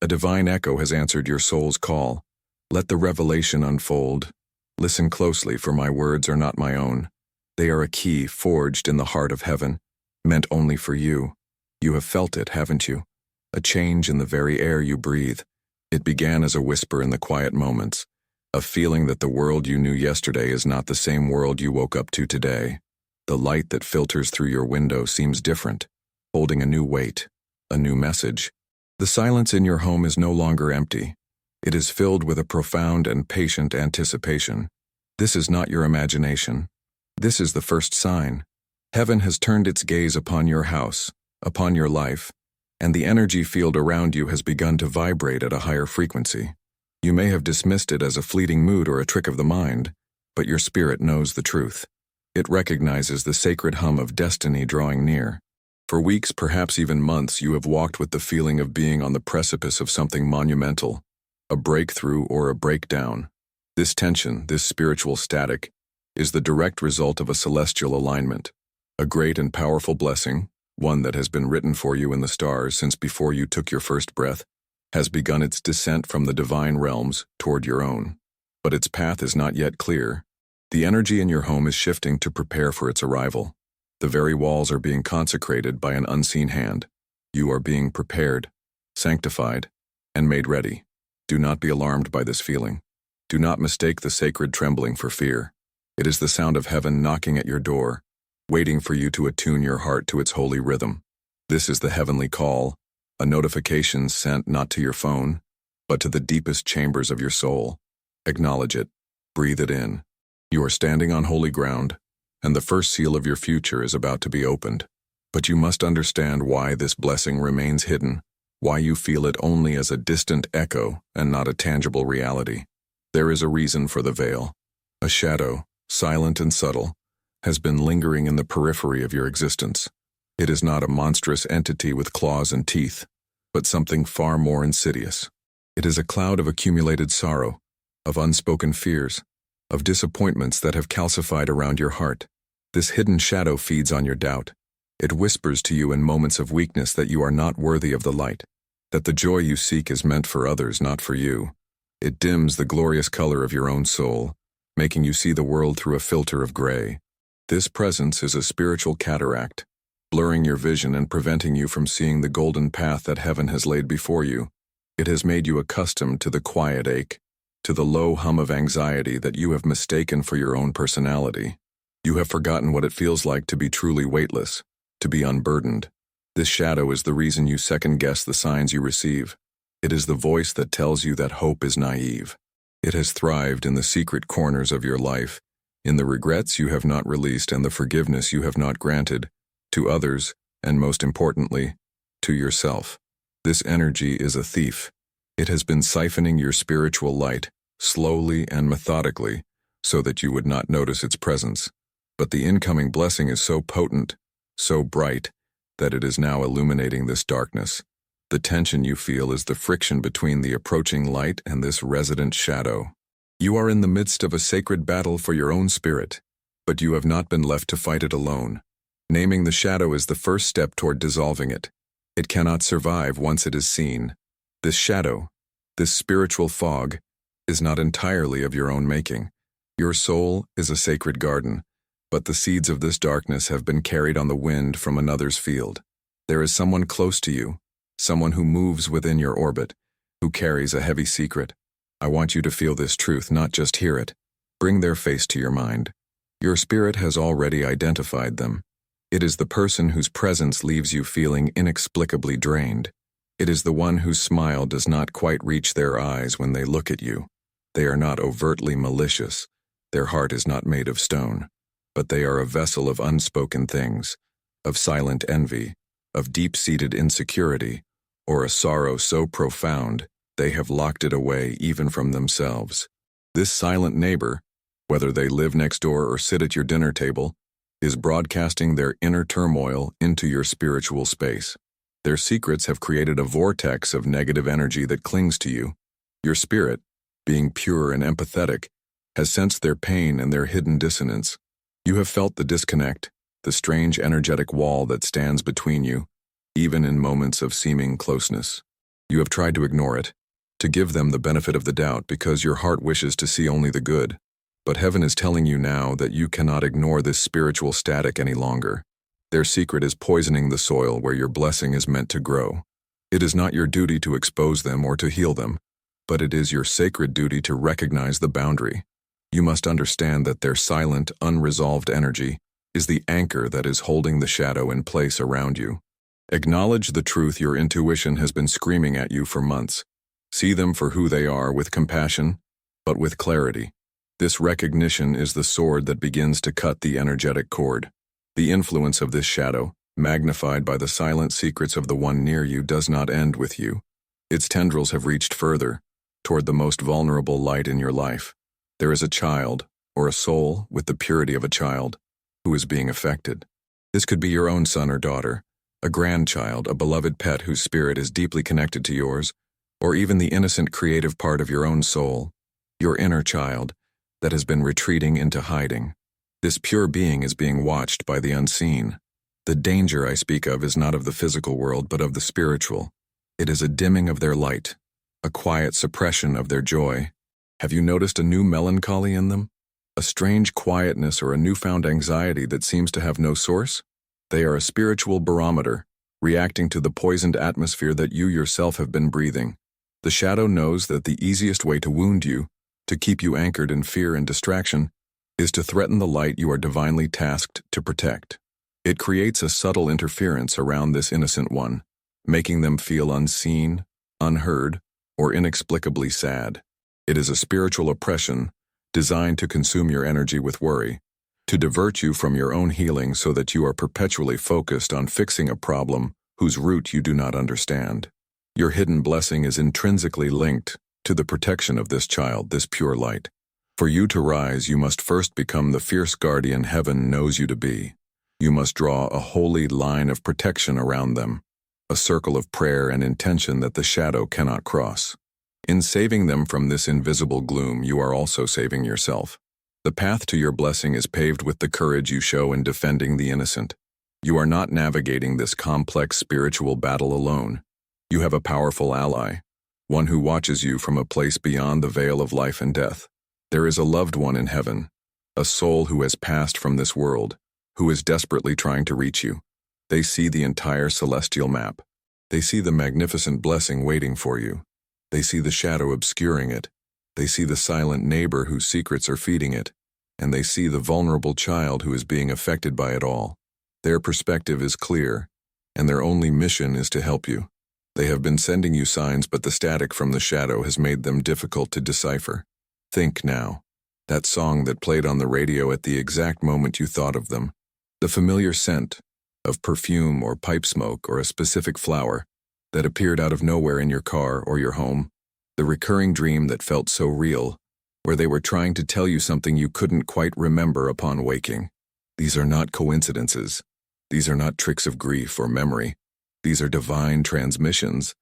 A divine echo has answered your soul's call. Let the revelation unfold. Listen closely, for my words are not my own. They are a key forged in the heart of heaven, meant only for you. You have felt it, haven't you? A change in the very air you breathe. It began as a whisper in the quiet moments, a feeling that the world you knew yesterday is not the same world you woke up to today. The light that filters through your window seems different, holding a new weight, a new message. The silence in your home is no longer empty. It is filled with a profound and patient anticipation. This is not your imagination. This is the first sign. Heaven has turned its gaze upon your house, upon your life, and the energy field around you has begun to vibrate at a higher frequency. You may have dismissed it as a fleeting mood or a trick of the mind, but your spirit knows the truth. It recognizes the sacred hum of destiny drawing near. For weeks, perhaps even months, you have walked with the feeling of being on the precipice of something monumental, a breakthrough or a breakdown. This tension, this spiritual static, is the direct result of a celestial alignment, a great and powerful blessing, one that has been written for you in the stars since before you took your first breath, has begun its descent from the divine realms toward your own. But its path is not yet clear. The energy in your home is shifting to prepare for its arrival. The very walls are being consecrated by an unseen hand. You are being prepared, sanctified, and made ready. Do not be alarmed by this feeling. Do not mistake the sacred trembling for fear. It is the sound of heaven knocking at your door, waiting for you to attune your heart to its holy rhythm. This is the heavenly call, a notification sent not to your phone, but to the deepest chambers of your soul. Acknowledge it. Breathe it in. You are standing on holy ground, and the first seal of your future is about to be opened. But you must understand why this blessing remains hidden, why you feel it only as a distant echo and not a tangible reality. There is a reason for the veil. A shadow, silent and subtle, has been lingering in the periphery of your existence. It is not a monstrous entity with claws and teeth, but something far more insidious. It is a cloud of accumulated sorrow, of unspoken fears, of disappointments that have calcified around your heart. This hidden shadow feeds on your doubt. It whispers to you in moments of weakness that you are not worthy of the light, that the joy you seek is meant for others, not for you. It dims the glorious color of your own soul, making you see the world through a filter of gray. This presence is a spiritual cataract, blurring your vision and preventing you from seeing the golden path that heaven has laid before you. It has made you accustomed to the quiet ache, to the low hum of anxiety that you have mistaken for your own personality. You have forgotten what it feels like to be truly weightless, to be unburdened. This shadow is the reason you second-guess the signs you receive. It is the voice that tells you that hope is naive. It has thrived in the secret corners of your life, in the regrets you have not released and the forgiveness you have not granted, to others, and most importantly, to yourself. This energy is a thief. It has been siphoning your spiritual light, slowly and methodically, so that you would not notice its presence. But the incoming blessing is so potent, so bright, that it is now illuminating this darkness. The tension you feel is the friction between the approaching light and this resident shadow. You are in the midst of a sacred battle for your own spirit, but you have not been left to fight it alone. Naming the shadow is the first step toward dissolving it. It cannot survive once it is seen. This shadow, this spiritual fog, is not entirely of your own making. Your soul is a sacred garden, but the seeds of this darkness have been carried on the wind from another's field. There is someone close to you, someone who moves within your orbit, who carries a heavy secret. I want you to feel this truth, not just hear it. Bring their face to your mind. Your spirit has already identified them. It is the person whose presence leaves you feeling inexplicably drained. It is the one whose smile does not quite reach their eyes when they look at you. They are not overtly malicious. Their heart is not made of stone. But they are a vessel of unspoken things, of silent envy, of deep-seated insecurity, or a sorrow so profound they have locked it away even from themselves. This silent neighbor, whether they live next door or sit at your dinner table, is broadcasting their inner turmoil into your spiritual space. Their secrets have created a vortex of negative energy that clings to you. Your spirit, being pure and empathetic, has sensed their pain and their hidden dissonance. You have felt the disconnect, the strange energetic wall that stands between you, even in moments of seeming closeness. You have tried to ignore it, to give them the benefit of the doubt because your heart wishes to see only the good. But heaven is telling you now that you cannot ignore this spiritual static any longer. Their secret is poisoning the soil where your blessing is meant to grow. It is not your duty to expose them or to heal them, but it is your sacred duty to recognize the boundary. You must understand that their silent, unresolved energy is the anchor that is holding the shadow in place around you. Acknowledge the truth your intuition has been screaming at you for months. See them for who they are with compassion, but with clarity. This recognition is the sword that begins to cut the energetic cord. The influence of this shadow, magnified by the silent secrets of the one near you, does not end with you. Its tendrils have reached further, toward the most vulnerable light in your life. There is a child, or a soul with the purity of a child, who is being affected. This could be your own son or daughter, a grandchild, a beloved pet whose spirit is deeply connected to yours, or even the innocent creative part of your own soul, your inner child, that has been retreating into hiding. This pure being is being watched by the unseen. The danger I speak of is not of the physical world, but of the spiritual. It is a dimming of their light, a quiet suppression of their joy. Have you noticed a new melancholy in them? A strange quietness or a newfound anxiety that seems to have no source? They are a spiritual barometer, reacting to the poisoned atmosphere that you yourself have been breathing. The shadow knows that the easiest way to wound you, to keep you anchored in fear and distraction, is to threaten the light you are divinely tasked to protect. It creates a subtle interference around this innocent one, making them feel unseen, unheard, or inexplicably sad. It is a spiritual oppression designed to consume your energy with worry, to divert you from your own healing so that you are perpetually focused on fixing a problem whose root you do not understand. Your hidden blessing is intrinsically linked to the protection of this child, this pure light. For you to rise, you must first become the fierce guardian heaven knows you to be. You must draw a holy line of protection around them, a circle of prayer and intention that the shadow cannot cross. In saving them from this invisible gloom, you are also saving yourself. The path to your blessing is paved with the courage you show in defending the innocent. You are not navigating this complex spiritual battle alone. You have a powerful ally, one who watches you from a place beyond the veil of life and death. There is a loved one in heaven, a soul who has passed from this world, who is desperately trying to reach you. They see the entire celestial map. They see the magnificent blessing waiting for you. They see the shadow obscuring it. They see the silent neighbor whose secrets are feeding it. And they see the vulnerable child who is being affected by it all. Their perspective is clear, and their only mission is to help you. They have been sending you signs, but the static from the shadow has made them difficult to decipher. Think now. That song that played on the radio at the exact moment you thought of them. The familiar scent of perfume or pipe smoke or a specific flower that appeared out of nowhere in your car or your home. The recurring dream that felt so real, where they were trying to tell you something you couldn't quite remember upon waking. These are not coincidences. These are not tricks of grief or memory. These are divine transmissions,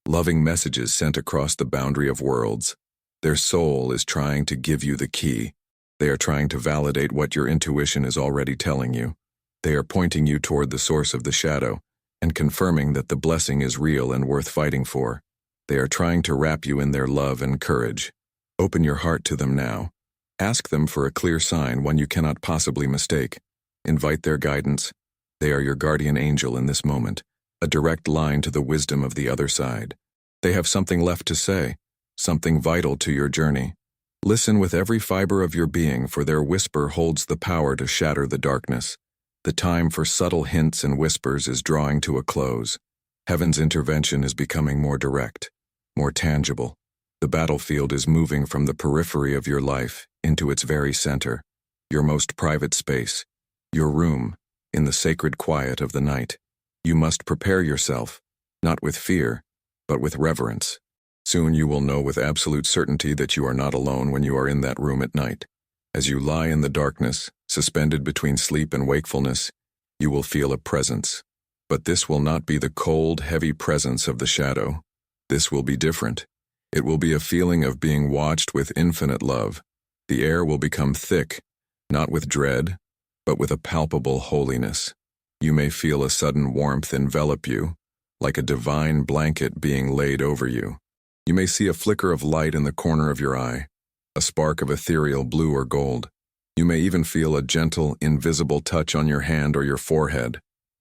loving messages sent across the boundary of worlds. Their soul is trying to give you the key. They are trying to validate what your intuition is already telling you. They are pointing you toward the source of the shadow and confirming that the blessing is real and worth fighting for. They are trying to wrap you in their love and courage. Open your heart to them now. Ask them for a clear sign, one you cannot possibly mistake. Invite their guidance. They are your guardian angel in this moment, a direct line to the wisdom of the other side. They have something left to say, something vital to your journey. Listen with every fiber of your being, for their whisper holds the power to shatter the darkness. The time for subtle hints and whispers is drawing to a close. Heaven's intervention is becoming more direct, more tangible. The battlefield is moving from the periphery of your life into its very center, your most private space, your room, in the sacred quiet of the night. You must prepare yourself, not with fear, but with reverence. Soon you will know with absolute certainty that you are not alone when you are in that room at night. As you lie in the darkness, suspended between sleep and wakefulness, you will feel a presence. But this will not be the cold, heavy presence of the shadow. This will be different. It will be a feeling of being watched with infinite love. The air will become thick, not with dread, but with a palpable holiness. You may feel a sudden warmth envelop you, like a divine blanket being laid over you. You may see a flicker of light in the corner of your eye, a spark of ethereal blue or gold. You may even feel a gentle, invisible touch on your hand or your forehead,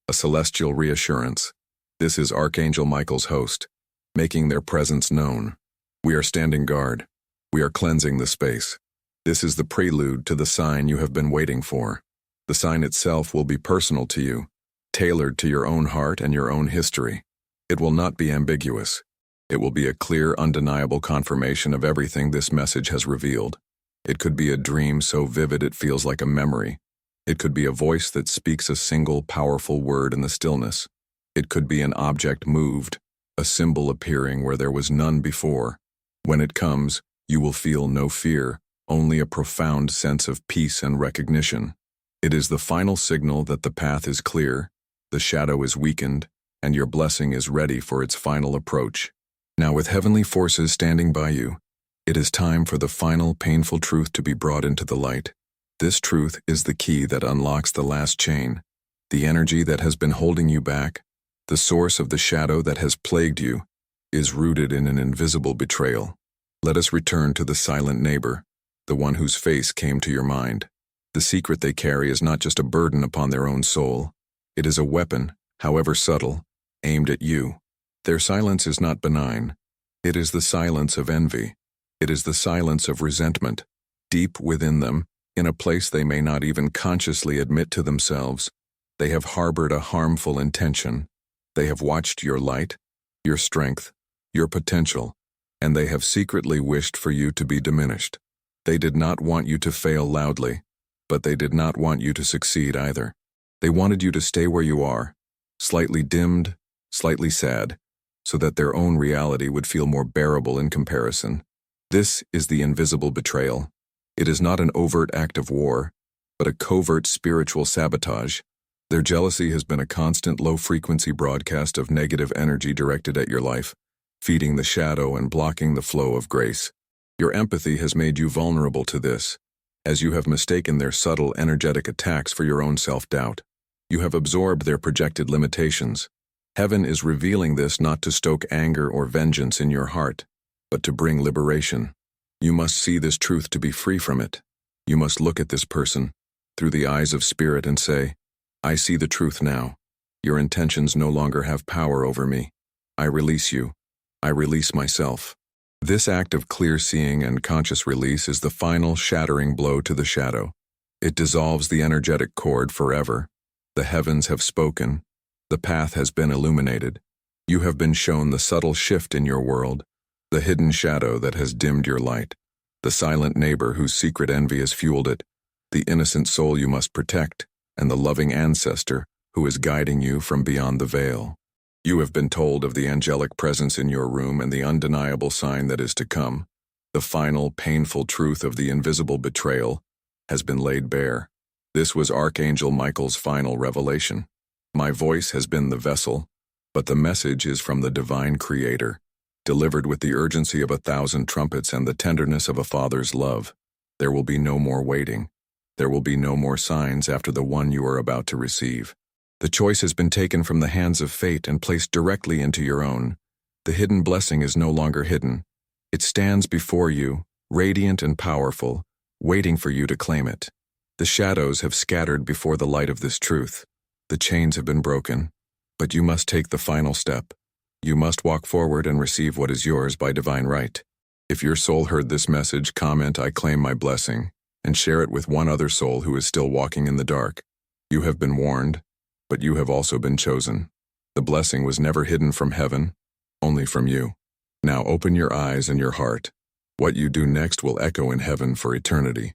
a celestial reassurance. This is Archangel Michael's host, making their presence known. We are standing guard. We are cleansing the space. This is the prelude to the sign you have been waiting for. The sign itself will be personal to you, tailored to your own heart and your own history. It will not be ambiguous. It will be a clear, undeniable confirmation of everything this message has revealed. It could be a dream so vivid it feels like a memory. It could be a voice that speaks a single, powerful word in the stillness. It could be an object moved, a symbol appearing where there was none before. When it comes, you will feel no fear, only a profound sense of peace and recognition. It is the final signal that the path is clear, the shadow is weakened, and your blessing is ready for its final approach. Now, with heavenly forces standing by you, it is time for the final painful truth to be brought into the light. This truth is the key that unlocks the last chain, the energy that has been holding you back, the source of the shadow that has plagued you, is rooted in an invisible betrayal. Let us return to the silent neighbor, the one whose face came to your mind. The secret they carry is not just a burden upon their own soul. It is a weapon, however subtle, aimed at you. Their silence is not benign. It is the silence of envy. It is the silence of resentment. Deep within them, in a place they may not even consciously admit to themselves, they have harbored a harmful intention. They have watched your light, your strength, your potential, and they have secretly wished for you to be diminished. They did not want you to fail loudly, but they did not want you to succeed either. They wanted you to stay where you are, slightly dimmed, slightly sad, so that their own reality would feel more bearable in comparison. This is the invisible betrayal. It is not an overt act of war, but a covert spiritual sabotage. Their jealousy has been a constant low-frequency broadcast of negative energy directed at your life, feeding the shadow and blocking the flow of grace. Your empathy has made you vulnerable to this, as you have mistaken their subtle, energetic attacks for your own self-doubt. You have absorbed their projected limitations. Heaven is revealing this not to stoke anger or vengeance in your heart, but to bring liberation. You must see this truth to be free from it. You must look at this person through the eyes of spirit and say, I see the truth now. Your intentions no longer have power over me. I release you. I release myself. This act of clear seeing and conscious release is the final shattering blow to the shadow. It dissolves the energetic cord forever. The heavens have spoken. The path has been illuminated. You have been shown the subtle shift in your world, the hidden shadow that has dimmed your light, the silent neighbor whose secret envy has fueled it, the innocent soul you must protect, and the loving ancestor who is guiding you from beyond the veil. You have been told of the angelic presence in your room and the undeniable sign that is to come. The final, painful truth of the invisible betrayal has been laid bare. This was Archangel Michael's final revelation. My voice has been the vessel, but the message is from the divine Creator, delivered with the urgency of 1,000 trumpets and the tenderness of a father's love. There will be no more waiting. There will be no more signs after the one you are about to receive. The choice has been taken from the hands of fate and placed directly into your own. The hidden blessing is no longer hidden. It stands before you, radiant and powerful, waiting for you to claim it. The shadows have scattered before the light of this truth. The chains have been broken, but you must take the final step. You must walk forward and receive what is yours by divine right. If your soul heard this message, comment, I claim my blessing, and share it with one other soul who is still walking in the dark. You have been warned, but you have also been chosen. The blessing was never hidden from heaven, only from you. Now open your eyes and your heart. What you do next will echo in heaven for eternity.